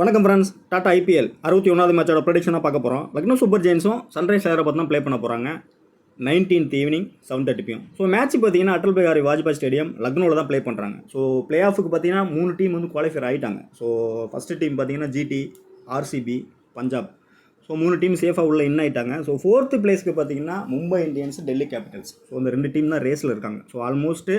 வணக்கம் friends. Tata IPL 61வது மேட்சோட ப்ரெடிக்ஷனாக பார்க்க போகிறோம். லக்னோ சூப்பர் ஜெயின்ஸும் சன்ரைஸ் ஹைதராபாத் தான் ப்ளே பண்ண போகிறாங்க 19th evening 7:30 PM. So match பார்த்தீங்கன்னா அடல் பிஹாரி வாஜ்பாய் ஸ்டேடியம் லக்னோவில் தான் ப்ளே பண்ணுறாங்க. ஸோ பிளே ஆஃபுக்கு பார்த்தீங்கன்னா 3 டீம் வந்து குவாலிஃபை ஆகிட்டாங்க. ஸோ ஃபஸ்ட்டு டீம் பார்த்தீங்கன்னா GT, RCB, Punjab. So 3 team சேஃபாக உள்ள இன் ஆகிட்டாங்க. ஸோ 4th பிளேஸ்க்கு பார்த்தீங்கன்னா Mumbai Indians, Delhi Capitals. So இந்த 2 டீம் தான் ரேஸில் இருக்காங்க. ஸோ ஆல்மோஸ்ட்டு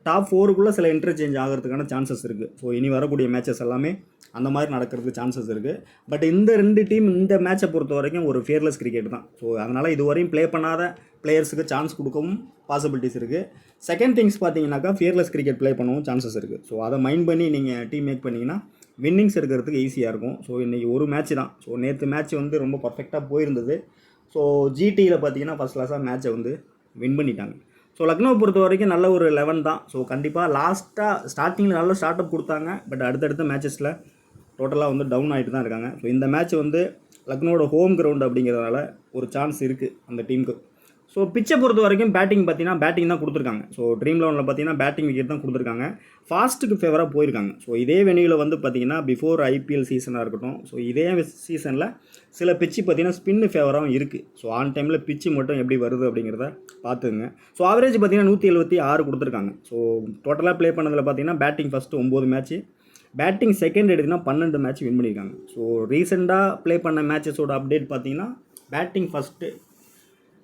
டாப் 4க்குள்ளே சில இன்டர்சேஞ்ச் ஆகிறதுக்கான சான்சஸ் இருக்குது. ஸோ இனி வரக்கூடிய மேட்சஸ் எல்லாமே அந்த மாதிரி நடக்கிறதுக்கு சான்சஸ் இருக்குது. பட் இந்த 2 டீம் இந்த மேட்சை பொறுத்த வரைக்கும் ஒரு ஃபியர்லெஸ் கிரிக்கெட் தான். ஸோ அதனால் இதுவரையும் ப்ளே பண்ணாத பிளேயர்ஸுக்கு சான்ஸ் கொடுக்கவும் பாசிபிலிட்டிஸ் இருக்குது. செகண்ட் திங்ஸ் பார்த்தீங்கன்னாக்கா ஃபியர்லெஸ் கிரிக்கெட் ப்ளே பண்ணவும் சான்சஸ் இருக்குது. ஸோ அதை மைண்ட் பண்ணி நீங்கள் டீம் மேக் பண்ணிங்கன்னா வின்னிங்ஸ் எடுக்கிறதுக்கு ஈஸியாக இருக்கும். ஸோ இன்றைக்கி ஒரு மேட்ச் தான். ஸோ நேற்று மேட்ச் வந்து ரொம்ப பர்ஃபெக்டாக போயிருந்தது. ஸோ ஜிடியில் பார்த்தீங்கன்னா ஃபஸ்ட் கிளாஸாக மேட்சை வந்து வின் பண்ணிட்டாங்க. ஸோ லக்னோவை பொறுத்த வரைக்கும் நல்ல ஒரு 11 தான். ஸோ கண்டிப்பாக ஸ்டார்டிங்கில் நல்ல ஸ்டார்ட் அப் கொடுத்தாங்க. பட் அடுத்தடுத்த மேட்சஸில் டோட்டலாக வந்து டவுன் ஆகிட்டு தான் இருக்காங்க. ஸோ இந்த மேட்ச் வந்து லக்னோட ஹோம் கிரவுண்ட் அப்படிங்கிறதுனால ஒரு சான்ஸ் இருக்குது அந்த டீமுக்கு. ஸோ பிச்சை பொறுத்த வரைக்கும் பேட்டிங் தான் கொடுத்துருக்காங்க. ஸோ ட்ரீம் 11 பார்த்தீங்கன்னா பேட்டிங் விக்கெட் தான் கொடுத்துருக்காங்க. ஃபாஸ்ட்டுக்கு ஃபேவராக போயிருக்காங்க. ஸோ இதே வெனியூவில் வந்து பார்த்தீங்கன்னா பிஃபோர் ஐபிஎல் சீசனாக இருக்கட்டும், ஸோ இதே சீசனில் சில பிச்சு பார்த்தீங்கன்னா ஸ்பின்னு ஃபேவராகவும் இருக்குது. ஸோ ஆன் டைமில் பிச்சு மட்டும் எப்படி வருது அப்படிங்கிறத பார்த்துங்க. ஸோ ஆவரேஜ் பார்த்தீங்கன்னா 176 கொடுத்துருக்காங்க. ஸோ டோட்டலாக ப்ளே பண்ணதில் பார்த்தீங்கன்னா batting first 9 match, batting second எடுத்திங்கன்னா 12 மேட்ச் வின் பண்ணியிருக்காங்க. ஸோ ரீசெண்டாக ப்ளே பண்ண மேட்சஸோட அப்டேட் பார்த்தீங்கன்னா பேட்டிங் ஃபஸ்ட்டு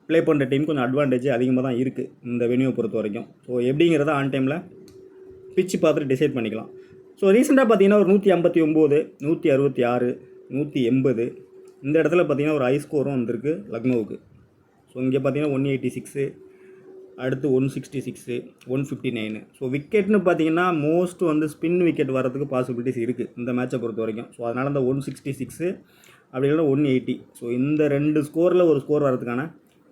ப்ளே பண்ணுற டீம் கொஞ்சம் அட்வான்டேஜ் அதிகமாக தான் இருக்குது இந்த வெனியூவை பொறுத்த வரைக்கும். ஸோ எப்படிங்கிறத ஆன் டைமில் பிச்சு பார்த்துட்டு டிசைட் பண்ணிக்கலாம். ஸோ ரீசெண்டாக பார்த்தீங்கன்னா ஒரு 159, 166, 180 இந்த இடத்துல பார்த்தீங்கன்னா ஒரு ஹை ஸ்கோரும் வந்திருக்கு லக்னோவுக்கு. ஸோ இங்கே பார்த்தீங்கன்னா 186, அடுத்து 166, 159. ஸோ விக்கெட்னு பார்த்தீங்கன்னா மோஸ்ட் வந்து ஸ்பின் விக்கெட் வரதுக்கு பாசிபிலிட்டிஸ் இருக்குது இந்த மேட்சை பொறுத்த வரைக்கும். ஸோ அதனால் அந்த 166 அப்படி இல்லைனா 180. ஸோ இந்த 2 ஸ்கோரில் ஒரு ஸ்கோர் வரதுக்கான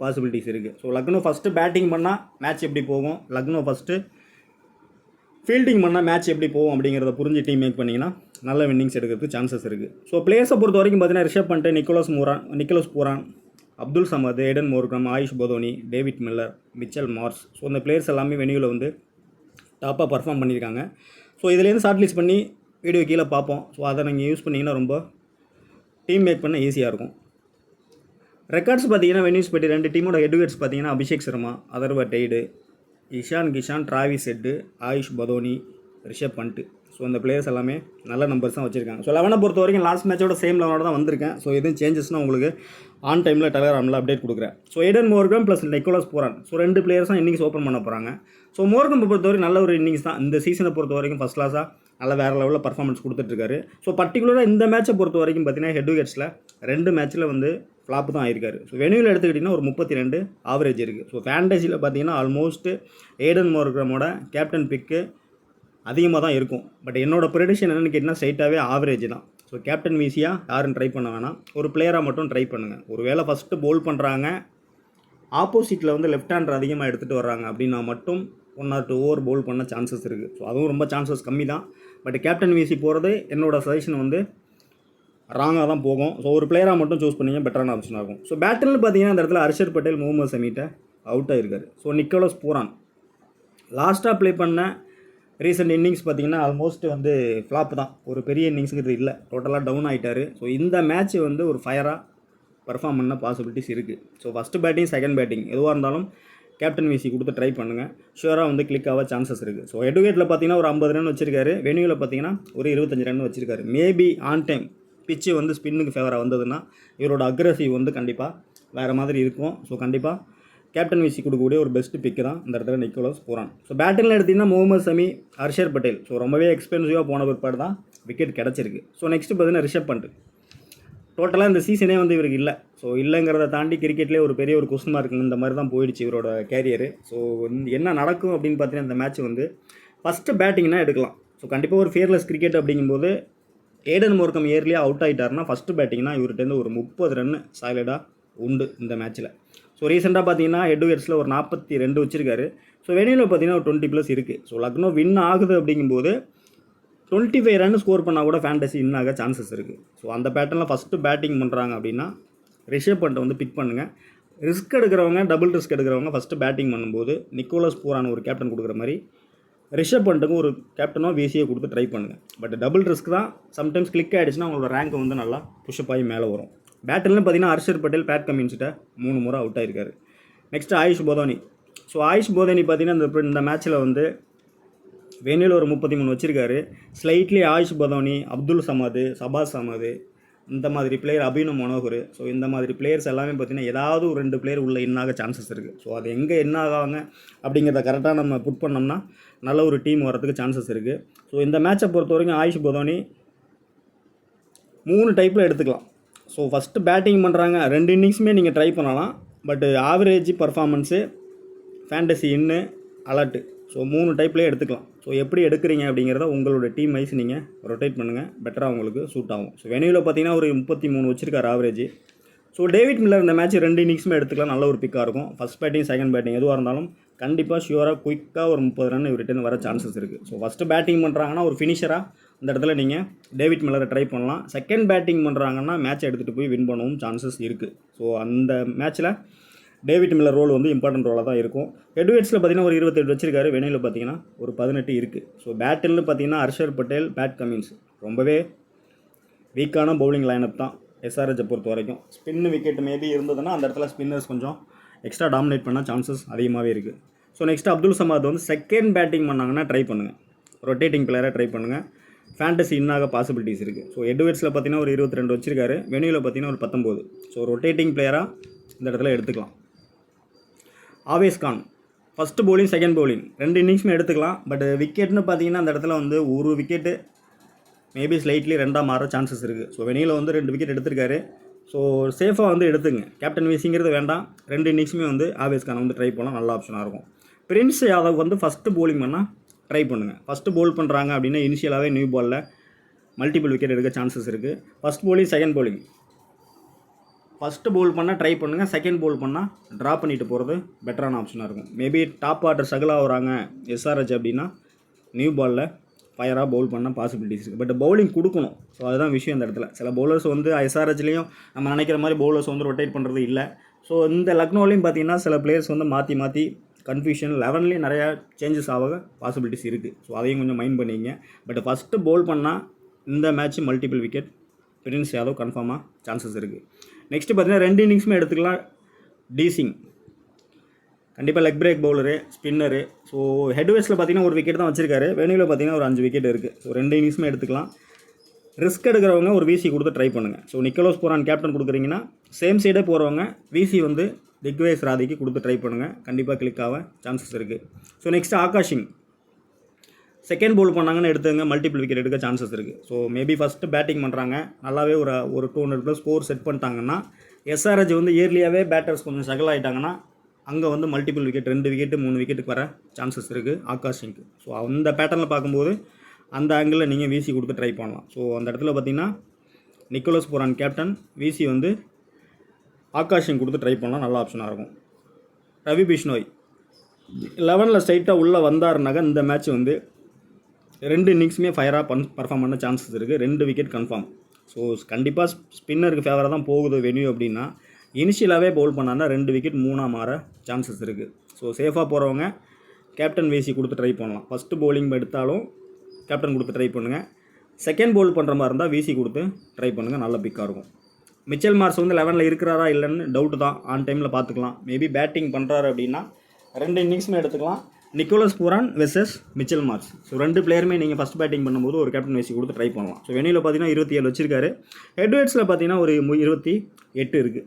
பாசிபிலிட்டிஸ் இருக்குது. ஸோ லக்னோ ஃபஸ்ட்டு பேட்டிங் பண்ணால் மேட்ச் எப்படி போகும், லக்னோ ஃபஸ்ட்டு ஃபீல்டிங் பண்ணால் மேட்ச் எப்படி போகும் அப்படிங்கிறத புரிஞ்சு டீம் மேக் பண்ணிங்கன்னா நல்ல வின்னிங்ஸ் எடுக்கிறதுக்கு சான்சஸ் இருக்குது. ஸோ பிளேயர்ஸை பொறுத்த வரைக்கும் பார்த்தீங்கன்னா Rishabh Pant, Nicholas Pooran, Abdul Samad, Aiden Markram, Ayush Badoni, David Miller, Mitchell Marsh. So இந்த பிளேயர்ஸ் எல்லாமே வெனியூவில் வந்து டாப்பாக பர்ஃபார்ம் பண்ணியிருக்காங்க. ஸோ இதுலேருந்து ஷார்ட் லிஸ்ட் பண்ணி வீடியோ கீழே பார்ப்போம். ஸோ அதை நீங்கள் யூஸ் பண்ணிங்கன்னா ரொம்ப டீம் மேக் பண்ண ஈஸியாக இருக்கும். ரெக்கார்ட்ஸ் பார்த்தீங்கன்னா வெனியூஸ் பற்றி 2 டீமோட ஹெட்விகெட்ஸ் பார்த்தீங்கன்னா Abhishek Sharma, Atharva Taide, Ishan Kishan, Travis Head, Ayush Badoni, Rishabh Pant. So இந்த பிளேயர்ஸ் எல்லாமே நல்ல நம்பர்ஸ் தான் வச்சுருக்காங்க. ஸோ 11 பொறுத்த வரைக்கும் லாஸ்ட் மேட்சோட சேம் 11 தான் வந்திருக்கேன். ஸோ எதுவும் சேஞ்சஸ்னால் உங்களுக்கு ஆன் டைமில் டெலகிராமில் அப்டேட் கொடுக்குறேன். So Aiden Markram plus Nicholas Pooran. So 2 players தான் இன்னிங்ஸ் ஓப்பன் பண்ண போகிறாங்க. ஸோ மோர்கம் பொறுத்த வரைக்கும் நல்ல ஒரு இன்னிங்ஸ் தான். இந்த சீசனை பொறுத்த வரைக்கும் ஃபஸ்ட் கிளாஸாக நல்ல வேறு லெவலில் பர்ஃபார்மன்ஸ் கொடுத்துட்ருக்காரு. ஸோ பர்டிகுலராக இந்த மேட்சை பொறுத்த வரைக்கும் பார்த்தீங்கன்னா ஹெட்விகெட்ஸில் 2 மேட்ச்சில் வந்து ஃப்ளாப் தான் ஆயிருக்காரு. ஸோ வெனியூவில் எடுத்துக்கிட்டிங்கன்னா ஒரு 32 ஆவரேஜ் இருக்குது. ஸோ ஃபேண்டசியில் பார்த்தீங்கன்னா ஆல்மோஸ்ட் ஏடன் மோர்கமோட கேப்டன் பிக்கு அதிகமாக தான் இருக்கும். பட் என்னோடய ப்ரெடிக்ஷன் என்னென்னு கேட்டிங்கன்னா ஸ்ட்ரைட்டாகவே ஆவரேஜ் தான். ஸோ கேப்டன் வீசியாக யாரும் ட்ரை பண்ண வேணாம், ஒரு பிளேயராக மட்டும் ட்ரை பண்ணுங்கள். ஒரு வேளை ஃபஸ்ட்டு பவுல் பண்ணுறாங்க, ஆப்போசிட்டில் வந்து லெஃப்ட் ஹேண்டர் அதிகமாக எடுத்துகிட்டு வர்றாங்க அப்படின்னா மட்டும் 1 or 2 ஓவர் பவுல் பண்ண சான்சஸ் இருக்குது. ஸோ அதுவும் ரொம்ப சான்சஸ் கம்மி தான். பட் கேப்டன் வீசி போகிறது என்னோடய சஜஷன் வந்து ராங்காக தான் போகும். ஸோ ஒரு பிளேயராக மட்டும் சூஸ் பண்ணிங்க பெட்டரான ஆப்ஷனாக இருக்கும். ஸோ பேட்டரில் பார்த்தீங்கன்னா அந்த இடத்துல ஹர்ஷர் பட்டேல், முகமது ஷமிட்ட அவுட் ஆகிருக்காரு. ஸோ நிக்கோலஸ் பூரான் லாஸ்ட்டாக ப்ளே பண்ண ரீசெண்ட் இன்னிங்ஸ் பார்த்தீங்கன்னா ஆல்மோஸ்ட் வந்து ஃப்ளாப் தான். ஒரு பெரிய இன்னிங்ஸுங்கிறது இல்லை, டோட்டலாக டவுன் ஆகிட்டார். ஸோ இந்த மேட்ச் வந்து ஒரு ஃபயராக பர்ஃபார்ம் பண்ண பாசிபிலிட்டிஸ் இருக்குது. So first batting second batting எதுவாக இருந்தாலும் கேப்டன் வீசி கொடுத்து ட்ரை பண்ணுங்கள். ஷுவராக வந்து கிளிக் ஆக சான்சஸ் இருக்குது. ஸோ ஹெட்விகெட்டில் பார்த்தீங்கன்னா ஒரு 50 ரன் வச்சிருக்காரு. வெனியூவில் பார்த்தீங்கன்னா ஒரு 25 ரன் வச்சிருக்காரு. மேபி ஆன் டைம் பிச்சு வந்து ஸ்பின்னுக்கு ஃபேவராக வந்ததுன்னா இவரோட அக்ரஸிவ் வந்து கண்டிப்பாக வேறு மாதிரி இருக்கும். ஸோ கண்டிப்பாக கேப்டன் வீசி கொடுக்கக்கூடிய ஒரு பெஸ்ட்டு பிக்கு தான் இந்த இடத்துல நிக்கோலஸ் பூரான். ஸோ பேட்டிங்கில் எடுத்திங்கன்னா முகமது ஷமி, ஹர்ஷர் பட்டேல். ஸோ ரொம்பவே எக்ஸ்பென்சிவாக போன பிற்பாடு தான் விக்கெட் கிடச்சிருக்கு. ஸோ நெக்ஸ்ட்டு பார்த்தீங்கன்னா ரிஷப் பண்ட். டோட்டலாக இந்த சீசனே வந்து இவருக்கு இல்லை. ஸோ இல்லைங்கிறத தாண்டி கிரிக்கெட்லேயே ஒரு பெரிய ஒரு கொஸ்டின் மார்க் இந்த மாதிரி தான் போயிடுச்சு இவரோட கேரியரு. ஸோ என்ன நடக்கும் அப்படின்னு பார்த்தீங்கன்னா இந்த மேட்ச் வந்து ஃபஸ்ட்டு பேட்டிங்னா எடுக்கலாம். ஸோ கண்டிப்பாக ஒரு ஃபியர்லெஸ் கிரிக்கெட் அப்படிங்கும்போது ஏடன் மோர்கம் இயர்லியாக அவுட் ஆகிட்டாருன்னா ஃபஸ்ட்டு பேட்டிங்னா இவர்கிட்டருந்து ஒரு 30 ரன் சாலிடாக உண்டு இந்த மேட்ச்சில். ஸோ ரீசெண்டாக பார்த்தீங்கன்னா ஹெட்விகெட்ஸில் ஒரு 42 வச்சிருக்காரு. ஸோ வெளியில் பார்த்தீங்கன்னா ஒரு 20+ இருக்குது. ஸோ லக்னோ வின் ஆகுது அப்படிங்கும்போது 25 ரன் ஸ்கோர் பண்ணால் கூட ஃபேண்டசி வின் ஆக சான்சஸ் இருக்குது. ஸோ அந்த பேட்டர்னில் ஃபஸ்ட்டு பேட்டிங் பண்ணுறாங்க அப்படின்னா ரிஷப் பண்ட்டை வந்து பிக் பண்ணுங்கள். ரிஸ்க் எடுக்கிறவங்க, டபுள் ரிஸ்க் எடுக்கிறவங்க ஃபஸ்ட்டு பேட்டிங் பண்ணும்போது நிக்கோலஸ் பூரான் ஒரு கேப்டன் கொடுக்குற மாதிரி ரிஷப் பண்ட்டுக்கும் ஒரு கேப்டனோ விசியை கொடுத்து ட்ரை பண்ணுங்கள். பட் டபுள் ரிஸ்க் தான். சம்டைம்ஸ் கிளிக் ஆகிடுச்சுன்னா உங்களோட ரேங்க் வந்து நல்லா புஷ்அப் ஆகி மேலே வரும். பேட்டில்னு பார்த்தீங்கன்னா ஹர்ஷர் பட்டேல் பேட் கமின்ஸ்கிட்ட 3 முறை அவுட் ஆகிருக்காரு. நெக்ஸ்ட்டு ஆயுஷ் போதானி. ஸோ ஆயுஷ் போதானி பார்த்தீங்கன்னா இந்த மேட்ச்சில் வந்து வெனியில் ஒரு 33 வச்சுருக்காரு. ஸ்லைட்லி ஆயுஷ் போதானி, அப்துல் சமது, சபாஸ் அமது, இந்த மாதிரி பிளேயர், அபினவ் மனோகர், ஸோ இந்த மாதிரி பிளேயர்ஸ் எல்லாமே பார்த்திங்கன்னா ஏதாவது ஒரு 2 பிளேயர் உள்ள இன்னாக சான்சஸ் இருக்குது. ஸோ அது எங்கே என்ன ஆகாங்க அப்படிங்கிறத கரெக்டாக நம்ம புட் பண்ணோம்னா நல்ல ஒரு டீம் வரதுக்கு சான்சஸ் இருக்குது. ஸோ இந்த மேட்சை பொறுத்த வரைக்கும் ஆயுஷ் போதானி 3 டைப்பில் எடுத்துக்கலாம். ஸோ ஃபஸ்ட்டு பேட்டிங் பண்ணுறாங்க, 2 இன்னிங்ஸுமே நீங்கள் ட்ரை பண்ணலாம். பட்டு ஆவரேஜ் பர்ஃபார்மன்ஸு, ஃபேண்டசி இன்னு, அலர்ட்டு, ஸோ 3 டைப்லேயே எடுத்துக்கலாம். ஸோ எப்படி எடுக்கிறீங்க அப்படிங்கிறத உங்களோட டீம் வைஸ் நீங்கள் ரொட்டேட் பண்ணுங்கள், பெட்டராக உங்களுக்கு சூட் ஆகும். ஸோ வெனியூவில் பார்த்தீங்கன்னா ஒரு 33 வச்சுருக்காரு ஆவரேஜ். ஸோ டேவிட் மில்லர் இந்த மேட்ச் 2 இன்னிங்ஸுமே எடுத்துக்கலாம், நல்ல ஒரு பிக்காக இருக்கும். ஃபஸ்ட் பேட்டிங் செகண்ட் பேட்டிங் எதுவாக இருந்தாலும் கண்டிப்பாக ஷியூராக குயிக்காக ஒரு 30 ரன் ரிட்டர்ன் வர சான்சஸ் இருக்குது. ஸோ ஃபஸ்ட்டு பேட்டிங் பண்ணுறாங்கன்னா ஒரு ஃபினிஷராக இந்த இடத்துல நீங்கள் டேவிட் மில்லரை ட்ரை பண்ணலாம். செகண்ட் பேட்டிங் பண்ணுறாங்கன்னா மேட்ச் எடுத்துகிட்டு போய் வின் பண்ணவும் சான்சஸ் இருக்குது. ஸோ அந்த மேட்ச்சில் டேவிட் மில்லர் ரோல் வந்து இம்பார்ட்டன்ட் ரோலாக தான் இருக்கும். ஹெட்வேட்ஸில் பார்த்தீங்கன்னா ஒரு 28 வச்சிருக்காரு, வெனியில் பார்த்தீங்கன்னா ஒரு 18 இருக்குது. ஸோ பேட்டில்னு பார்த்தீங்கன்னா ஹர்ஷர் பட்டேல், பேட் கமின்ஸ் ரொம்பவே வீக்கான பவுலிங் லைனப் தான் எஸ்ஆர்ஹெச்சை பொறுத்த வரைக்கும். ஸ்பின்னு விக்கெட் மேபி இருந்ததுன்னா அந்த இடத்துல ஸ்பின்னர்ஸ் கொஞ்சம் எக்ஸ்ட்ரா டாமினேட் பண்ண சான்சஸ் அதிகமாகவே இருக்குது. ஸோ நெக்ஸ்ட் அப்துல் சமாத் வந்து செகண்ட் பேட்டிங் பண்ணாங்கன்னா ட்ரை பண்ணுங்கள், ரொட்டேட்டிங் பிளேயராக ட்ரை பண்ணுங்கள். ஃபேண்டசி இன்னாக பாசிபிலிட்டிஸ் இருக்குது. ஸோ ஹெட்வேட்ஸில் பார்த்தீங்கன்னா ஒரு 22 வச்சிருக்காரு, வெனியூவில் பார்த்தீங்கன்னா ஒரு 19. ஸோ ரொட்டேட்டிங் பிளேயராக இந்த இடத்துல எடுத்துக்கலாம். Avesh Khan first bowling second bowling 2 இன்னிங்ஸுமே எடுத்துக்கலாம். பட் விக்கெட்னு பார்த்தீங்கன்னா அந்த இடத்துல வந்து ஒரு விக்கெட்டு மேபி ஸ்லைட்லி 2ஆக மாற சான்சஸ் இருக்குது. ஸோ வெனியில் வந்து 2 விக்கெட் எடுத்திருக்காரு. ஸோ சேஃபாக வந்து எடுத்துங்க, கேப்டன் வீசிங்கிறது வேண்டாம். 2 இன்னிங்ஸுமே வந்து ஆவேஸ் கான் வந்து ட்ரை பண்ணலாம், நல்ல ஆப்ஷனாக இருக்கும். பிரின்ஸ் யாதவ் வந்து ஃபஸ்ட்டு பவுலிங் பண்ணால் ட்ரை பண்ணுங்கள். ஃபஸ்ட்டு பவுல் பண்ணுறாங்க அப்படின்னா இனிஷியலாகவே நியூ பாலில் மல்டிபிள் விக்கெட் எடுக்க சான்சஸ் இருக்குது. First bowling second bowling first Pavul பண்ணால் ட்ரை பண்ணுங்கள், செகண்ட் பவுல் பண்ணால் ட்ரா பண்ணிட்டு போகிறது பெட்டரான ஆப்ஷனாக இருக்கும். மேபி டாப் ஆர்டர் ஸ்ட்ரகிள் ஆகுறாங்க எஸ்ஆர்ஹெச் அப்படின்னா நியூ பாலில் ஃபயராக பவுல் பண்ண பாசிபிலிட்டிஸ் இருக்குது. பட் பவுலிங் கொடுக்கணும். ஸோ அதுதான் விஷயம் இந்த இடத்துல. சில பவுலர்ஸ் வந்து எஸ்ஆர்ஹெச்லேயும் நம்ம நினைக்கிற மாதிரி பவுலர்ஸ் வந்து ரொட்டேட் பண்ணுறது இல்லை. ஸோ இந்த லக்னோலையும் பார்த்தீங்கன்னா சில பிளேயர்ஸ் வந்து மாற்றி கன்ஃபியூஷன் 11லேயும் நிறையா சேஞ்சஸ் ஆக பாசிபிலிட்டிஸ் இருக்குது. ஸோ அதையும் கொஞ்சம் மைண்ட் பண்ணிங்க. பட் ஃபஸ்ட்டு பவுல் பண்ணால் இந்த match multiple wicket Prince Yadav கன்ஃபார்மாக சான்சஸ் இருக்குது. நெக்ஸ்ட்டு பார்த்தீங்கன்னா 2 இன்னிங்ஸுமே எடுத்துக்கலாம். டீசிங் கண்டிப்பாக leg break bowler, spinner. So ஹெட்வேட்ஸில் பார்த்தீங்கன்னா ஒரு விக்கெட் தான் வச்சிருக்காரு, வெனியூவில் பார்த்தீங்கன்னா ஒரு 5 விக்கெட் இருக்குது. ஸோ 2 இன்னிங்ஸுமே எடுத்துக்கலாம். ரிஸ்க் எடுக்கிறவங்க ஒரு விசி கொடுத்து ட்ரை பண்ணுங்கள். ஸோ நிக்கோலஸ் பூரான் கேப்டன் கொடுக்குறீங்கன்னா சேம் சைடே போகிறவங்க விசி வந்து திக்வேஷ் ராதிக்கு கொடுத்து ட்ரை பண்ணுங்கள், கண்டிப்பாக கிளிக் ஆக சான்சஸ் இருக்குது. ஸோ நெக்ஸ்ட்டு ஆகாஷிங் செகண்ட் பவுல் பண்ணாங்கன்னு எடுத்துங்க, மல்டிபிள் விக்கெட் எடுக்க சான்சஸ் இருக்குது. ஸோ மேபி ஃபஸ்ட்டு பேட்டிங் பண்ணுறாங்க, நல்லாவே ஒரு 200+ ஸ்கோர் செட் பண்ணிட்டாங்கன்னா எஸ்ஆர்ஹெச் வந்து இயர்லியாகவே பேட்டர்ஸ் கொஞ்சம் ஸ்ட்ரகிள் ஆகிட்டாங்கன்னா அங்கே வந்து மல்டிபிள் விக்கெட் 2 விக்கெட்டு 3 விக்கெட்டுக்கு வர சான்சஸ் இருக்குது ஆகாஷிங்க்கு. ஸோ அந்த பேட்டர்னில் பார்க்கும்போது அந்த ஆங்கிளில் நீங்கள் விசி கொடுத்து ட்ரை பண்ணலாம். ஸோ அந்த இடத்துல பார்த்தீங்கன்னா நிக்கோலஸ் பூரான் கேப்டன், விசி வந்து ஆகாஷிங் கொடுத்து ட்ரை பண்ணலாம், நல்ல ஆப்ஷனாக இருக்கும். ரவி பிஷ்னோய் 11ல் ஸ்ட்ரைட்டாக உள்ளே வந்தாருனாக்கா இந்த மேட்ச் வந்து 2 இன்னிங்ஸுமே ஃபயராக பர்ஃபார்ம் பண்ண சான்சஸ் இருக்குது. 2 விக்கெட் கன்ஃபார்ம். ஸோ கண்டிப்பாக ஸ்பின்னருக்கு ஃபேவராக தான் போகுது வெனியூ அப்படின்னா இனிஷியலாகவே பவுல் பண்ணாங்கன்னா 2 விக்கெட் 3ஆக மாற சான்சஸ் இருக்குது. ஸோ சேஃபாக போகிறவங்க கேப்டன் விசி கொடுத்து ட்ரை பண்ணலாம். ஃபஸ்ட்டு பவுலிங் எடுத்தாலும் கேப்டன் கொடுத்து ட்ரை பண்ணுங்கள். செகண்ட் பவுல் பண்ணுற மாதிரி இருந்தால் விசி கொடுத்து ட்ரை பண்ணுங்கள், நல்ல பிக்காக இருக்கும். மிச்சல் மார்ஸ் வந்து 11ல் இருக்கிறாரா இல்லைன்னு டவுட்டு தான், ஆன் டைமில் பார்த்துக்கலாம். மேபி பேட்டிங் பண்ணுறாரு அப்படின்னா 2 இன்னிங்ஸுமே எடுத்துக்கலாம். Nicolas பூரான் versus Mitchell Marsh. So 2 பிளேயருமே நீங்கள் ஃபஸ்ட் பேட்டிங் பண்ணும்போது ஒரு கேப்டன் விசி கொடுத்து ட்ரை பண்ணலாம். ஸோ வெனியில் பார்த்தீங்கன்னா 27 வச்சிருக்காரு, ஹெட்வேட்ஸில் பார்த்தீங்கன்னா ஒரு 28 இருக்குது.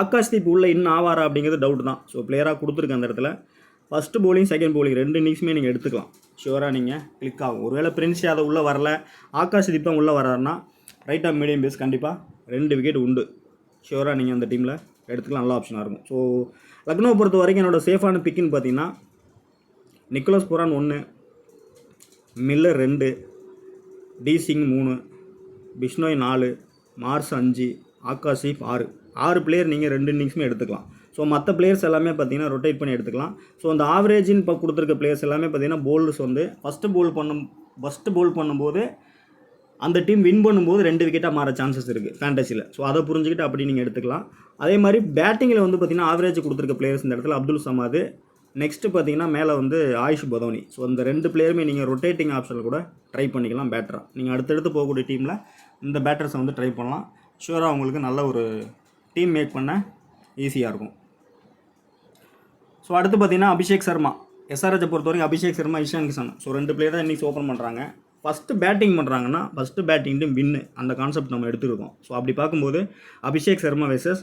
ஆகாஷ்தீப் உள்ள இன்னும் ஆவாரா அப்படிங்கிறது டவுட் தான். ஸோ பிளேயராக கொடுத்துருக்கு அந்த இடத்துல. ஃபஸ்ட்டு பவுலிங் செகண்ட் பவுலிங் 2 இன்னிங்ஸுமே நீங்கள் எடுத்துக்கலாம், ஷுவராக நீங்கள் கிளிக் ஆகும். ஒருவேளை பிரின்ஸ் யாதவ் உள்ளே வரல, ஆகாஷ்தீப் தான் உள்ளே வராருன்னா ரைட் ஆஃப் மீடியம் பேஸ் கண்டிப்பாக 2 விக்கெட் உண்டு, ஷுவராக நீங்கள் அந்த டீமில் எடுத்துக்கலாம், நல்ல ஆப்ஷனாக இருக்கும். ஸோ லக்னோ பொறுத்த வரைக்கும் என்னோடய சேஃபான பிக்குன்னு பார்த்தீங்கன்னா நிக்கோலஸ் பூரான் 1, மில்லர் 2, டீசிங் 3, பிஷ்னோய் 4, மார்ஸ் 5, ஆகாஷ்தீப் 6 பிளேயர் நீங்கள் 2 இன்னிங்ஸுமே எடுத்துக்கலாம். ஸோ மற்ற பிளேயர்ஸ் எல்லாமே பார்த்தீங்கன்னா ரொட்டேட் பண்ணி எடுத்துக்கலாம். ஸோ அந்த ஆவரேஜின்னு இப்போ கொடுத்துருக்க பிளேயர்ஸ் எல்லாமே பார்த்தீங்கன்னா பவுலர்ஸ் வந்து ஃபஸ்ட்டு பவுல் பண்ணும்போது அந்த டீம் வின் பண்ணும்போது 2 விக்கெட்டாக மாற சான்சஸ் இருக்குது ஃபேண்டசியில். ஸோ அதை புரிஞ்சுக்கிட்டு அப்படி நீங்கள் எடுத்துக்கலாம். அதே மாதிரி பேட்டிங்கில் வந்து பார்த்திங்கன்னா ஆவரேஜ் கொடுத்துருக்க பிளேயர்ஸ் இந்த இடத்துல அப்துல் சமாது, நெக்ஸ்ட்டு பார்த்தீங்கன்னா மேலே வந்து ஆயுஷ் பதோனி. ஸோ இந்த 2 பிளேயருமே நீங்கள் ரொட்டேட்டிங் ஆப்ஷனில் கூட ட்ரை பண்ணிக்கலாம் பேட்டராக. நீங்கள் அடுத்தடுத்து போகக்கூடிய டீமில் இந்த பேட்டர்ஸை வந்து ட்ரை பண்ணலாம். ஷூராக உங்களுக்கு நல்ல ஒரு டீம் மேக் பண்ண ஈஸியாக இருக்கும். ஸோ அடுத்து பார்த்தீங்கன்னா அபிஷேக் சர்மா. எஸ்ஆர்ஹெச்சை பொறுத்த வரைக்கும் அபிஷேக் சர்மா, இஷான் கிஷன். ஸோ 2 பிளேயர் தான் இன்றைக்கி ஓப்பன் பண்ணுறாங்க. ஃபஸ்ட்டு பேட்டிங் பண்ணுறாங்கன்னா ஃபஸ்ட்டு பேட்டிங் டீம் வின்னு, அந்த கான்செப்ட் நம்ம எடுத்துருக்கோம். ஸோ அப்படி பார்க்கும்போது அபிஷேக் சர்மா வெர்சஸ்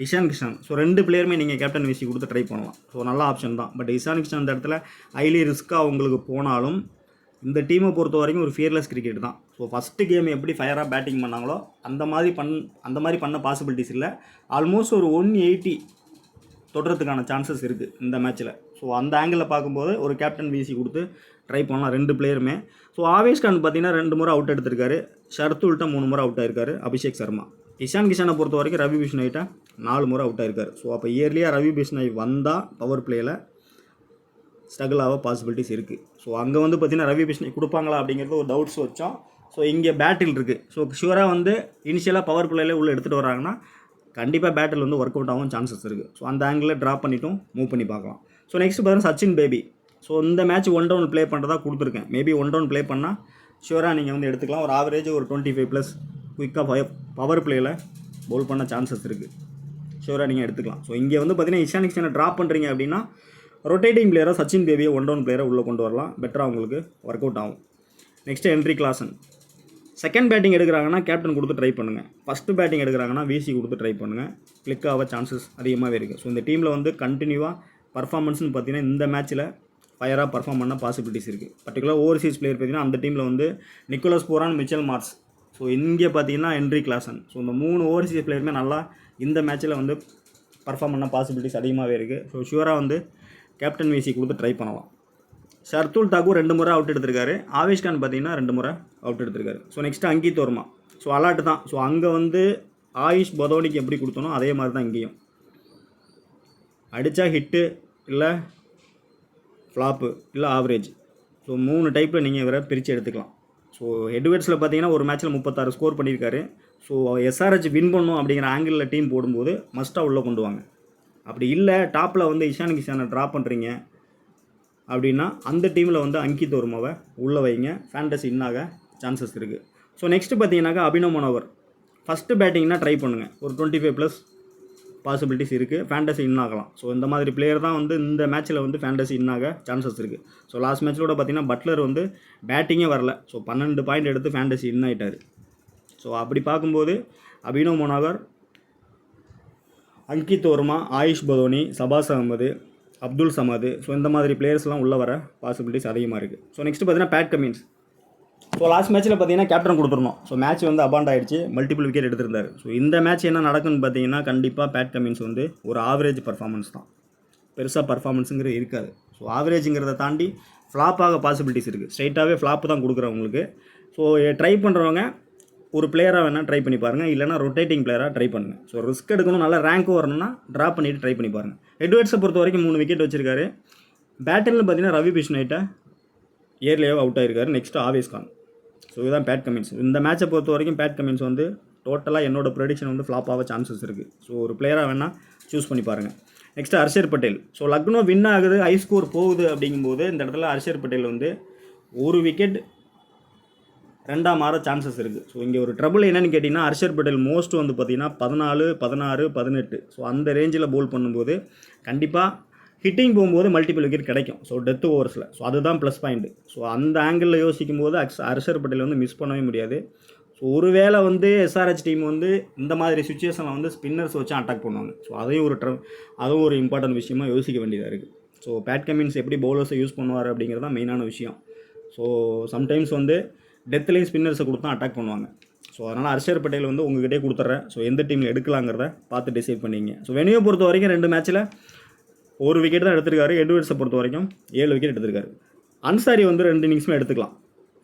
இஷான் கிஷன். ஸோ 2 பிளேயருமே நீங்கள் கேப்டன் விசி கொடுத்து ட்ரை பண்ணலாம். ஸோ நல்ல ஆப்ஷன் தான். பட் இஷான் கிஷன் அந்த இடத்துல ஹைலி ரிஸ்க்காக உங்களுக்கு போனாலும் இந்த டீமை பொறுத்த வரைக்கும் ஒரு ஃபியர்லெஸ் கிரிக்கெட் தான். ஸோ ஃபஸ்ட்டு கேம் எப்படி ஃபயராக பேட்டிங் பண்ணாங்களோ அந்த மாதிரி பண்ண பாசிபிலிட்டிஸ் இல்லை. ஆல்மோஸ்ட் ஒரு 180 தொடுறதுக்கான சான்சஸ் இருக்குது இந்த மேட்ச்சில். ஸோ அந்த ஆங்கிளில் பார்க்கும்போது ஒரு கேப்டன் விசி கொடுத்து ட்ரை பண்ணலாம் 2 பிளேயருமே. ஸோ ஆவேஷ் கான் பார்த்தீங்கன்னா 2 முறை அவுட் எடுத்திருக்காரு. ஷர்துல்ட்ட 3 முறை அவுட் ஆயிருக்காரு அபிஷேக் சர்மா. இஷான் கிஷனை பொறுத்த வரைக்கும் ரவி பிஷ்னாய்ட்ட 4 முறை அவுட் ஆயிருக்காரு. ஸோ அப்போ இயர்லியாக ரவி பிஷ்னாய் வந்தால் பவர் பிளேயில் ஸ்ட்ரகிள் ஆக பாசிபிலிட்டிஸ் இருக்குது. ஸோ அங்கே வந்து பார்த்திங்கன்னா ரவி பிஷ்னாய் கொடுப்பாங்களா அப்படிங்கிறது ஒரு டவுட்ஸ் வச்சோம். ஸோ இங்கே பேட்டில் இருக்குது. ஸோ ஷுவராக வந்து இனிஷியலாக பவர் பிளேயில் உள்ளே எடுத்துகிட்டு வராங்கன்னா கண்டிப்பாக பேட்டில் வந்து ஒர்க் அவுட் ஆகும் சான்சஸ் இருக்குது. ஸோ அந்த ஆங்கிளில் ட்ராப் பண்ணிட்டும் மூவ் பண்ணி பார்க்கலாம். ஸோ நெக்ஸ்ட் பார்த்தீங்கன்னா சச்சின் பேபி. ஸோ இந்த மேட்ச் 1 டவுன் ப்ளே பண்ணுறதா கொடுத்துருக்கேன். மேபி 1 டவுன் ப்ளே பண்ணால் ஷுவராக நீங்கள் வந்து எடுத்துக்கலாம். ஒரு ஆவரேஜ் ஒரு 25+ குயிக்காக பவர் பிளேயில் பவுல் பண்ண சான்சஸ் இருக்குது. ஷுவராக நீங்கள் எடுத்துக்கலாம். ஸோ இங்கே வந்து பார்த்தீங்கன்னா இஷான் கிஷனை ட்ராப் பண்ணுறீங்க அப்படின்னா ரொட்டேட்டிங் பிளேயராக சச்சின் பேபியை 1 டவுன் பிளேயரை உள்ளே கொண்டு வரலாம். பெட்டராக உங்களுக்கு ஒர்க் அவுட் ஆகும். Next Heinrich Klaasen. Second batting எடுக்கிறாங்கன்னா கேப்டன் கொடுத்து ட்ரை பண்ணுங்கள். ஃபஸ்ட்டு பேட்டிங் எடுக்கிறாங்கன்னா விசி கொடுத்து ட்ரை பண்ணுங்கள். கிளிக் ஆக சான்சஸ் அதிகமாகவே இருக்குது. ஸோ இந்த டீமில் வந்து கண்டினியூவாக பர்ஃபார்மன்ஸ்னு பார்த்தீங்கன்னா இந்த மேட்ச்சில் ஃபயராக பர்ஃபார்ம் பண்ண பாசிபிலிட்டிஸ் இருக்குது. பர்டிகுலர் ஓவர்சீஸ் பிளேயர் பார்த்தீங்கன்னா அந்த டீமில் வந்து நிக்கோலஸ் பூரான், மிச்சல் மார்ஸ். ஸோ இங்கே பார்த்தீங்கன்னா ஹென்ரி கிளாசன். ஸோ இந்த 3 ஓவர்சீஸ் பிளேயருமே நல்லா இந்த மேட்ச்சில் வந்து பர்ஃபார்ம் பண்ண பாசிபிலிட்டிஸ் அதிகமாகவே இருக்குது. ஸோ ஷுவராக வந்து கேப்டன் விசி கொடுத்து ட்ரை பண்ணலாம். ஷர்துல் தாக்கூர் 2 முறை அவுட் எடுத்திருக்காரு. ஆவேஷ் கான் பார்த்தீங்கன்னா 2 முறை அவுட் எடுத்திருக்காரு. So next Ankit Verma. So a lot தான். ஸோ அங்கே வந்து ஆயுஷ் பதோனிக்கு எப்படி கொடுத்தனோ அதே மாதிரி தான் இங்கேயும். அடித்தா ஹிட்டு இல்லை ஃப்ளாப்பு இல்லை ஆவரேஜ். ஸோ 3 டைப்பில் நீங்கள் இவரை பிரித்து எடுத்துக்கலாம். ஸோ எட்வர்ட்ஸில் பார்த்தீங்கன்னா ஒரு மேட்ச்சில் 36 ஸ்கோர் பண்ணியிருக்காரு. ஸோ எஸ்ஆர்ஹெச் வின் பண்ணும் அப்படிங்கிற ஆங்கிளில் டீம் போடும்போது மஸ்ட்டாக உள்ளே கொண்டு வாங்க. அப்படி இல்லை டாப்பில் வந்து இஷான் கிஷானை ட்ராப் பண்ணுறீங்க அப்படின்னா அந்த டீமில் வந்து அங்கித் வர்மாவை உள்ளே வைங்க. ஃபேண்டசி இன்னாக சான்சஸ் இருக்குது. ஸோ நெக்ஸ்ட்டு பார்த்தீங்கன்னாக்கா அபினவ் மனோகர். ஃபஸ்ட்டு பேட்டிங்னா ட்ரை பண்ணுங்கள். ஒரு 25+ பாசிபிலிட்டிஸ் இருக்குது. ஃபேண்டசி இன் ஆகலாம். ஸோ இந்த மாதிரி பிளேயர் தான் வந்து இந்த மேட்ச்சில் வந்து ஃபேண்டசி இன் ஆக சான்சஸ் இருக்குது. ஸோ லாஸ்ட் மேட்ச்சிலோட பார்த்தீங்கன்னா பட்லர் வந்து பேட்டிங்கே வரல. ஸோ 12 பாயிண்ட் எடுத்து ஃபேண்டசி இன் ஆகிட்டார். ஸோ அப்படி பார்க்கும்போது அபினவ் மனோகர், அங்கித் வர்மா, ஆயுஷ் பதோனி, சபாஸ் அகமது, அப்துல் சமது. ஸோ இந்த மாதிரி பிளேயர்ஸ்லாம் உள்ளே வர பாசிபிலிட்டிஸ் அதிகமாக இருக்குது. ஸோ நெக்ஸ்ட்டு பார்த்தீங்கன்னா பேட் கமின்ஸ். ஸோ லாஸ்ட் மேட்ச்சில் பார்த்தீங்கன்னா கேப்டன் கொடுத்துருந்தோம். ஸோ மேட்ச் வந்து அபாண்ட் ஆகிடுச்சு. மல்டிபிள் விக்கெட் எடுத்திருந்தார். ஸோ இந்த மேட்ச் என்ன நடக்குன்னு பார்த்தீங்கன்னா கண்டிப்பாக பேட் கமின்ஸ் வந்து ஒரு ஆவரேஜ் பர்ஃபார்மன்ஸ் தான். பெருசாக பர்ஃபார்மன்ஸுங்கிறது இருக்காது. ஸோ ஆவரேஜுங்கிறத தாண்டி ஃப்ளாப்பாக பாசிபிலிட்டிஸ் இருக்குது. ஸ்ட்ரைட்டாகவே ஃப்ளாப்பு தான் கொடுக்குறவங்களுக்கு. ஸோ ட்ரை பண்ணுறவங்க ஒரு பிளேயராக வேணால் ட்ரை பண்ணி பாருங்கள். இல்லைனா ரொட்டேட்டிங் பிளேயராக ட்ரை பண்ணுங்கள். ஸோ ரிஸ்க் எடுக்கணும், நல்லா ரேங்க்கும் வரணும்னா ட்ராப் பண்ணிவிட்டு ட்ரை பண்ணி பாருங்கள். எட்வர்ட்ஸை பொறுத்த வரைக்கும் 3 விக்கெட் வச்சிருக்காரு. பேட்டில்னு பார்த்தீங்கன்னா ரவி பிஷ்னாய்ட்ட இயர்லியாக அவுட் ஆகிருக்காரு. நெக்ஸ்ட்டு ஆவேஷ் கான். ஸோ இதுதான் பேட் கமின்ஸ். இந்த மேட்சை பொறுத்த வரைக்கும் பேட் கமின்ஸ் வந்து டோட்டலாக என்னோட ப்ரெடிக்ஷன் வந்து ஃப்ளாப் ஆக சான்சஸ் இருக்குது. ஸோ ஒரு பிளேயராக வேணால் சூஸ் பண்ணி பாருங்கள். Next Harshal Patel. So Lucknow win ஆகுது, ஹை ஸ்கோர் போகுது அப்படிங்கும்போது இந்த இடத்துல ஹர்ஷர் பட்டேல் வந்து ஒரு விக்கெட் 2ஆக மாற சான்சஸ் இருக்குது. ஸோ இங்கே ஒரு ட்ரபிள் என்னென்னு கேட்டிங்கன்னா ஹர்ஷர் பட்டேல் மோஸ்ட் வந்து பார்த்திங்கன்னா 14, 16, 18. ஸோ அந்த ரேஞ்சில் பவுல் பண்ணும்போது கண்டிப்பாக ஹிட்டிங் போகும்போது மல்டிபிள் விக்கெட் கிடைக்கும். ஸோ டெத் ஓவர்ஸில். ஸோ அதுதான் ப்ளஸ் பாயிண்ட். ஸோ அந்த ஆங்கிளில் யோசிக்கும் போது ஹர்ஷர் பட்டேல் வந்து மிஸ் பண்ணவே முடியாது. ஸோ ஒருவேளை வந்து எஸ்ஆர்ஹெச் டீம் வந்து இந்த மாதிரி சுச்சுவேஷனில் வந்து ஸ்பின்னர்ஸ் வச்சு அட்டாக் பண்ணுவாங்க. ஸோ அதுவும் ஒரு இம்பார்ட்டன்ட் விஷயமாக யோசிக்க வேண்டியதாக இருக்குது. ஸோ பேட் கமின்ஸ் எப்படி பவுலர்ஸை யூஸ் பண்ணுவார் அப்படிங்கிறது தான் மெயினான விஷயம். ஸோ சம்டைம்ஸ் வந்து டெத்லேயும் ஸ்பின்னர்ஸை கொடுத்தா அட்டாக் பண்ணுவாங்க. ஸோ அதனால் ஹர்ஷர் பட்டேல் வந்து உங்ககிட்டே கொடுத்துட்றேன். ஸோ எந்த டீமில் எடுக்கலாங்கிறத பார்த்து டிசைட் பண்ணிங்க. ஸோ வெனியை பொறுத்த வரைக்கும் 2 மேட்ச்சில் 1 விக்கெட் தான் எடுத்திருக்காரு. எட்வர்ட்ஸை பொறுத்த வரைக்கும் 7 விக்கெட் எடுத்திருக்காரு. அன்சாரி வந்து 2 இன்னிங்ஸுமே எடுத்துக்கலாம்.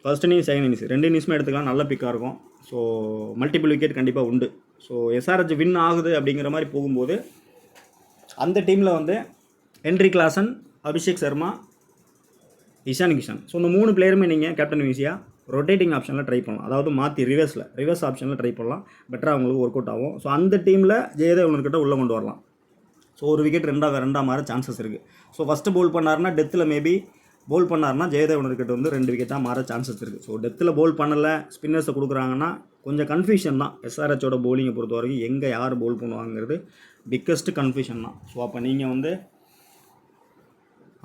ஃபர்ஸ்ட் இன்னிங்ஸ், செகண்ட் இன்னிங்ஸ் 2 இன்னிங்ஸுமே எடுத்துக்கலாம். நல்ல பிக்காக இருக்கும். ஸோ மல்டிபிள் விக்கெட் கண்டிப்பாக உண்டு. ஸோ எஸ்ஆர்ஹெச் வின் ஆகுது அப்படிங்கிற மாதிரி போகும்போது அந்த டீமில் வந்து Heinrich Klaasen, Abhishek Sharma, Ishan Kishan. So இந்த 3 பிளேயருமே நீங்கள் கேப்டன் விசியாக ரொட்டேட்டிங் ஆப்ஷனில் ட்ரை பண்ணலாம். அதாவது மாற்றி ரிவர்ஸ் ஆப்ஷனில் ட்ரை பண்ணலாம். பெட்டராக அவங்களுக்கு ஒர்க் அவுட் ஆகும். ஸோ அந்த டீமில் ஜெயதேவ் கிட்ட உள்ளே கொண்டு வரலாம். ஸோ ஒரு விக்கெட் ரெண்டாக மாற சான்சஸ் இருக்குது. ஸோ ஃபஸ்ட்டு பவுல் பண்ணாருன்னா டெத்தில் மேபி பவுல் பண்ணாருன்னா ஜெயதேவ் உணர்கட் வந்து 2 விக்கெட்டாக மாற சான்சஸ் இருக்குது. ஸோ டெத்தில் பவுல் பண்ணலை, ஸ்பின்னர்ஸை கொடுக்குறாங்கன்னா கொஞ்சம் கன்ஃபியூஷன் தான். எஸ்ஆர்ஹெச்சோட பவுலிங்கை பொறுத்த வரைக்கும் எங்கே யார் பவுல் பண்ணுவாங்கிறது பிக்கஸ்ட்டு கன்ஃபியூஷன் தான். ஸோ அப்போ நீங்கள் வந்து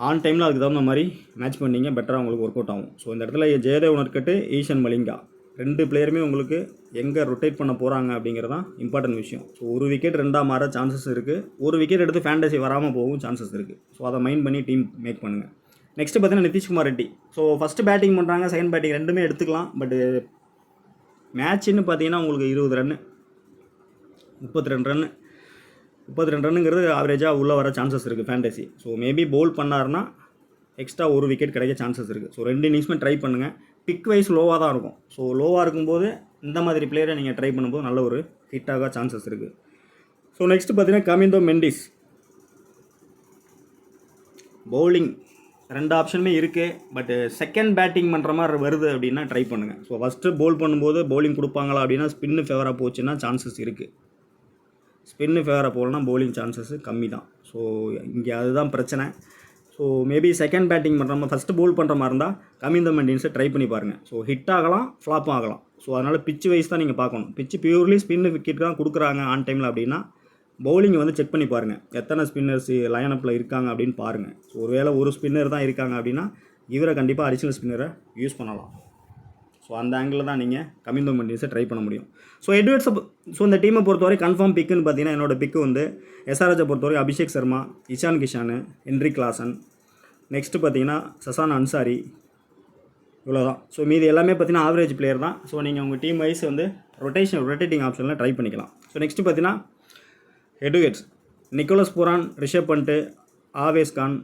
ஆன் டைமில் அதுக்கு தகுந்த மாதிரி மேட்ச் பண்ணிங்க பெட்டராக உங்களுக்கு ஒர்க் அவுட் ஆகும். ஸோ இந்த இடத்துல ஜெயதேவ் உணர்கட்டு, ஈஷன் மலிங்கா 2 பிளேயருமே உங்களுக்கு எங்கே ரொட்டேட் பண்ண போகிறாங்க அப்படிங்கிறது தான் இம்பார்ட்டன்ட் விஷயம். ஸோ ஒரு விக்கெட் ரெண்டாக மாற சான்சஸ் இருக்குது. ஒரு விக்கெட் எடுத்து ஃபேண்டசி வராமல் போகும் சான்சஸ் இருக்குது. ஸோ அதை மைண்ட் பண்ணி டீம் மேக் பண்ணுங்கள். நெக்ஸ்ட்டு பார்த்தீங்கன்னா Nitish Kumar Reddy. So first batting பண்ணுறாங்க, செகண்ட் பேட்டிங் ரெண்டுமே எடுத்துக்கலாம். பட்டு மேட்ச்னு பார்த்தீங்கன்னா உங்களுக்கு 20 ரன்னு 32 ரன்னுங்கிறது ஆவரேஜாக உள்ளே வர சான்சஸ் இருக்குது ஃபேண்டசி. ஸோ மேபி பவுல் பண்ணாருன்னா எக்ஸ்ட்ரா ஒரு விக்கெட் கிடைக்க சான்சஸ் இருக்குது. ஸோ 2 இன்னிங்ஸுமே ட்ரை பண்ணுங்கள். பிக் வைஸ் லோவாக தான் இருக்கும். ஸோ லோவாக இருக்கும்போது இந்த மாதிரி பிளேயரை நீங்கள் ட்ரை பண்ணும்போது நல்ல ஒரு ஹிட்டாக சான்சஸ் இருக்குது. ஸோ நெக்ஸ்ட்டு பார்த்தீங்கன்னா கமிந்தோ மெண்டிஸ். பவுலிங் 2 ஆப்ஷனுமே இருக்குது. பட்டு செகண்ட் பேட்டிங் பண்ணுற மாதிரி வருது அப்படின்னா ட்ரை பண்ணுங்கள். ஸோ ஃபஸ்ட்டு பவுல் பண்ணும்போது பவுலிங் கொடுப்பாங்களா அப்படின்னா ஸ்பின்னு ஃபேவராக போச்சுன்னா சான்சஸ் இருக்குது. ஸ்பின்னு ஃபேவராக போகலன்னா பவுலிங் சான்சஸ் கம்மி தான். ஸோ இங்கே அதுதான் பிரச்சனை. ஸோ மேபி செகண்ட் பேட்டிங் பண்ணுற மாதிரி ஃபஸ்ட்டு பவுல் பண்ணுற மாதிரி இருந்தால் கமிந்தோ மெண்டிஸை ட்ரை பண்ணி பாருங்கள். ஸோ ஹிட் ஆகலாம், ஃப்ளாப்பும் ஆகலாம். ஸோ அதனால் பிச்சு வைஸ் தான் நீங்கள் பார்க்கணும். பிச்சு பியூர்லி ஸ்பின்னு விக்கெட் தான் கொடுக்குறாங்க ஆன் டைமில் அப்படின்னா பவுலிங் வந்து செக் பண்ணி பாருங்கள். எத்தனை ஸ்பின்னர்ஸ் லைனப்பில் இருக்காங்க அப்படின்னு பாருங்கள். ஸோ ஒருவேளை ஒரு ஸ்பின்னர் தான் இருக்காங்க அப்படின்னா இவரை கண்டிப்பாக அடிஷ்னல் ஸ்பின்னரை யூஸ் பண்ணலாம். ஸோ அந்த ஆங்கிளில் தான் நீங்கள் கமிந்தோ மெண்டிஸை ட்ரை பண்ண முடியும். ஸோ எட்வர்ட்ஸை இந்த டீமை பொறுத்தவரை கன்ஃபார்ம் பிக்குன்னு பார்த்தீங்கன்னா என்னோடய பிக்கு வந்து எஸ்ஆர்ஹெச்சை பொறுத்தவரை Abhishek Sharma, Ishan Kishan, Heinrich Klaasen, next பார்த்தீங்கன்னா சசான் அன்சாரி, இவ்வளோதான். ஸோ மீதி எல்லாமே பார்த்தீங்கன்னா ஆவரேஜ் பிளேயர் தான். ஸோ நீங்கள் உங்கள் டீம் வைஸ் வந்து ரொட்டேட்டிங் ஆப்ஷனில் ட்ரை பண்ணிக்கலாம். ஸோ நெக்ஸ்ட்டு பார்த்தீங்கன்னா Edwards, Nicholas Pooran, Rishabh Pant, Avesh Khan,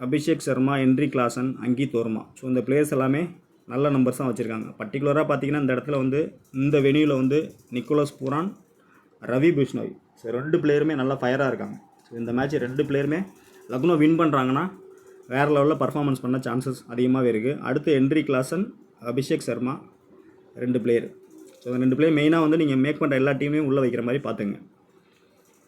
Abhishek Sharma, Heinrich Klaasen, Ankit Verma. So இந்த பிளேயர்ஸ் எல்லாமே நல்ல நம்பர்ஸ் தான் வச்சுருக்காங்க. பர்டிகுலராக பார்த்தீங்கன்னா இந்த இடத்துல வந்து இந்த வெனியூவில் வந்து Nicholas Pooran, Ravi Bishnoi, so 2 பிளேயருமே நல்லா ஃபயராக இருக்காங்க. ஸோ இந்த மேட்ச் 2 பிளேயருமே லக்னோ வின் பண்ணுறாங்கன்னா வேறு லெவலில் பர்ஃபார்மன்ஸ் பண்ண சான்சஸ் அதிகமாகவே இருக்குது. அடுத்து Henrik Klaasen, Abhishek Sharma 2 player. So இந்த 2 பிளேயர் மெயினாக வந்து நீங்கள் மேக் பண்ணுற எல்லா டீமையும் உள்ளே வைக்கிற மாதிரி பார்த்துங்க.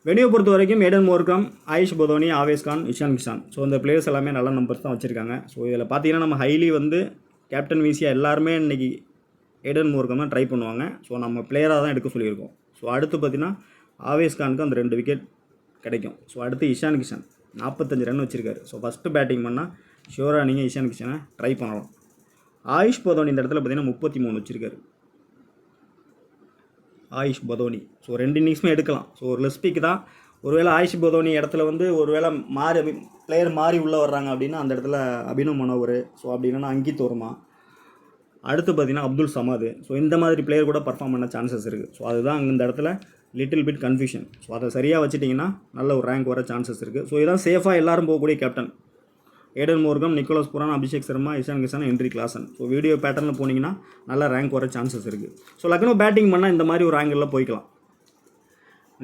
வெனியூ பொறுத்த வரைக்கும் Aiden Markram, Ayush Badoni, Avesh Khan, Ishan Kishan. So இந்த பிளேயர்ஸ் எல்லாமே நல்ல நம்பர்ஸ் தான் வச்சுருக்காங்க. ஸோ இதில் பார்த்தீங்கன்னா நம்ம ஹைலி வந்து கேப்டன் வீசியா எல்லாருமே இன்றைக்கி ஏடன் மோர்கம் தான் ட்ரை பண்ணுவாங்க. ஸோ நம்ம பிளேயராக தான் எடுக்க சொல்லியிருக்கோம். ஸோ அடுத்து பார்த்தீங்கன்னா ஆவேஸ் கானுக்கு அந்த 2 விக்கெட் கிடைக்கும். ஸோ அடுத்து இஷான் கிஷான் 45 ரன் வச்சுருக்காரு. ஸோ ஃபஸ்ட்டு பேட்டிங் பண்ணால் ஷியோராக நீங்கள் இஷான் கிஷனை ட்ரை பண்ணலாம். ஆயுஷ் பதோனி இந்த இடத்துல பார்த்தீங்கன்னா 33 வச்சுருக்காரு ஆயுஷ் பதோனி. ஸோ 2 இன்னிங்ஸுமே எடுக்கலாம். ஸோ ஒரு லெஸ்பிக்கு தான். ஒருவேளை ஆயுஷ் பதோனி இடத்துல வந்து ஒருவேளை பிளேயர் மாறி உள்ளே வர்றாங்க அப்படின்னா அந்த இடத்துல அபினவ் மனோவர், ஸோ அப்படின்னா அங்கித் வர்மா, அடுத்து பார்த்தீங்கன்னா அப்துல் சமாது. ஸோ இந்த மாதிரி பிளேயர் கூட பர்ஃபார்ம் பண்ண சான்சஸ் இருக்குது. ஸோ அதுதான் இந்த இடத்துல லிட்டில் பிட் கன்ஃபியூஷன். ஸோ அதை சரியாக வச்சுட்டிங்கன்னா நல்ல ஒரு ரேங்க் வர சான்சஸ் இருக்குது. ஸோ இதான் சேஃபாக எல்லாரும் போகக்கூடிய captain. Aiden Markram, Nicholas Pooran, Abhishek Sharma, Ishan Kishan, Heinrich Klaasen. So video பேட்டர்னில் போனீங்கன்னா நல்ல ரேங்க் வர சான்சஸ் இருக்குது. ஸோ லக்னோ பேட்டிங் பண்ணால் இந்த மாதிரி ஒரு ஆங்கிளில் போய்க்கலாம்.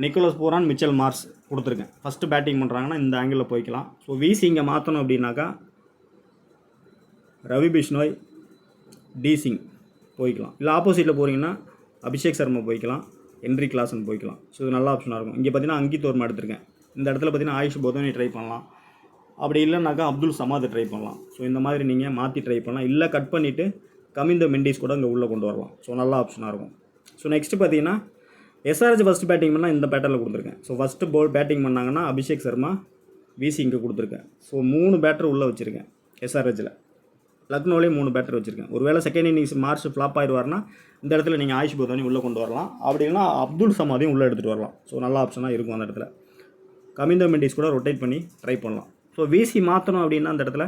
நிக்கோலஸ் புரான், மிச்சல் மார்ஸ் கொடுத்துருக்கேன். ஃபஸ்ட்டு பேட்டிங் பண்ணுறாங்கன்னா இந்த ஆங்கிளில் போய்க்கலாம். ஸோ விசி இங்கே மாற்றணும் அப்படின்னாக்கா ரவி பிஷ்னோய், டி சிங் போய்க்கலாம். இல்லை ஆப்போசிட்டில் போகிறீங்கன்னா அபிஷேக் சர்மா போய்க்கலாம், ஹென்ரிக் கிளாசன் போய்க்கலாம். ஸோ இது நல்ல ஆப்ஷனாக இருக்கும். இங்கே பார்த்தீங்கன்னா அங்கித் வர்மா எடுத்திருக்கேன். இந்த இடத்துல பார்த்தீங்கன்னா ஆயுஷ் பதோனி ட்ரை பண்ணலாம். அப்படி இல்லைனாக்கா அப்துல் சமாத் ட்ரை பண்ணலாம். ஸோ இந்த மாதிரி நீங்கள் மாற்றி ட்ரை பண்ணலாம். இல்லை கட் பண்ணிவிட்டு கமிந்தோ மெண்டிஸ் கூட இங்கே உள்ளே கொண்டு வரலாம். ஸோ நல்ல ஆப்ஷனாக இருக்கும். ஸோ நெக்ஸ்ட்டு பார்த்தீங்கன்னா எஸ்ஆர்ஹெச் ஃபஸ்ட்டு பேட்டிங் பண்ணால் இந்த பேட்டரில் கொடுத்துருக்கேன். ஸோ ஃபஸ்ட்டு பவுல் பேட்டிங் பண்ணாங்கன்னா அபிஷேக் சர்மா, விசி இங்கே கொடுத்துருக்கேன். ஸோ 3 பேட்டர் உள்ளே வச்சுருக்கேன் எஸ்ஆர்ஹெச்சில். லக்னோலேயே 3 பேட்டர் வச்சுருக்கேன். ஒருவேளை செகண்ட் இன்னிங்ஸ் மார்ச் ஃப்ளாப் ஆயிடுவார்னா இந்த இடத்துல நீங்கள் ஆயுஷ் பதோனி உள்ளே கொண்டு வரலாம். அப்படின்னா அப்துல் சமாதையும் உள்ளே எடுத்துகிட்டு வரலாம். ஸோ நல்ல ஆப்ஷனாக இருக்கும். அந்த இடத்துல கமிந்தோ மெண்டிஸ் கூட ரொட்டேட் பண்ணி ட்ரை பண்ணலாம். ஸோ விசி மாற்றணும் அப்படின்னா அந்த இடத்துல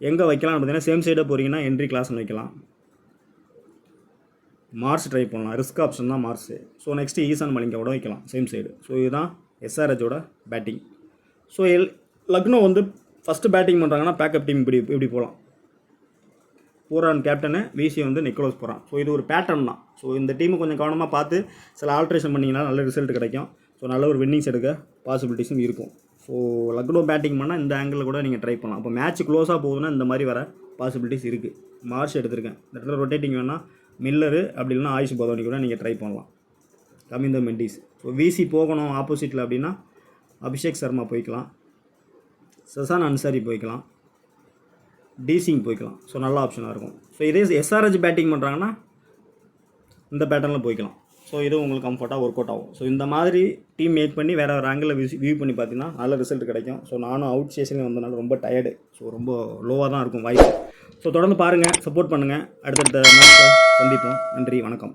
எங்கே வைக்கலாம்னு பார்த்தீங்கன்னா சேம் சைடாக போகிறீங்கன்னா ஹென்ரிக் கிளாசன் வைக்கலாம், மார்ஸ் ட்ரை பண்ணலாம். ரிஸ்க் ஆப்ஷன் தான் மார்ஸு. ஸோ நெக்ஸ்ட்டு ஈசான் மலிங்காவோட வைக்கலாம் சேம் சைடு. ஸோ இதுதான் எஸ்ஆர்ஹெச்சோட பேட்டிங். ஸோ லக்னோ வந்து ஃபஸ்ட்டு பேட்டிங் பண்ணுறாங்கன்னா பேக்கப் டீம் இப்படி போகலாம். புரான் கேப்டனு, விசி வந்து நிக்கோலஸ் புரான். ஸோ இது ஒரு பேட்டர்ன் தான். ஸோ இந்த டீமு கொஞ்சம் கவனமாக பார்த்து சில ஆல்ட்ரேஷன் பண்ணிங்கன்னா நல்ல ரிசல்ட் கிடைக்கும். ஸோ நல்ல ஒரு வின்னிங்ஸ் எடுக்க பாசிபிலிட்டிஸும் இருக்கும். ஸோ லக்னோ பேட்டிங் பண்ணால் இந்த ஆங்கிளில் கூட நீங்கள் ட்ரை பண்ணலாம். அப்போ மேட்ச் க்ளோஸாக போகுதுன்னா இந்த மாதிரி வர பாசிபிலிட்டிஸ் இருக்குது. மார்ச் எடுத்திருக்கேன். இந்த இடத்துல ரொட்டேட்டிங் வேணால் மில்லரு அப்படி இல்லைனா ஆயுஷ் பதோனி கூட நீங்கள் ட்ரை பண்ணலாம். கமிந்தோ மெண்டிஸ். ஸோ விசி போகணும் ஆப்போசிட்டில் அப்படின்னா அபிஷேக் சர்மா போய்க்கலாம், சசான் அன்சாரி போய்க்கலாம், டிசிங் போய்க்கலாம். ஸோ நல்ல ஆப்ஷனாக இருக்கும். ஸோ இதே எஸ்ஆர்ஹெச் பேட்டிங் பண்ணுறாங்கன்னா இந்த பேட்டர்னில் போய்க்கலாம். ஸோ இதுவும் உங்களுக்கு கம்ஃபர்ட்டாக ஒர்க் அவுட் ஆகும். ஸோ இந்த மாதிரி டீம் மேக் பண்ணி வேறு ஒரு ஆங்கிளில் வியூ பண்ணி பார்த்தீங்கன்னா நல்ல ரிசல்ட் கிடைக்கும். ஸோ நானும் அவுட் ஸ்டேஷனில் வந்தனால ரொம்ப டயர்டு. ஸோ ரொம்ப லோவாக தான் இருக்கும் வாய்ப்பு. ஸோ தொடர்ந்து பாருங்கள், சப்போர்ட் பண்ணுங்கள். அடுத்தடுத்த மேட்ச்சில் சந்திப்போம். நன்றி, வணக்கம்.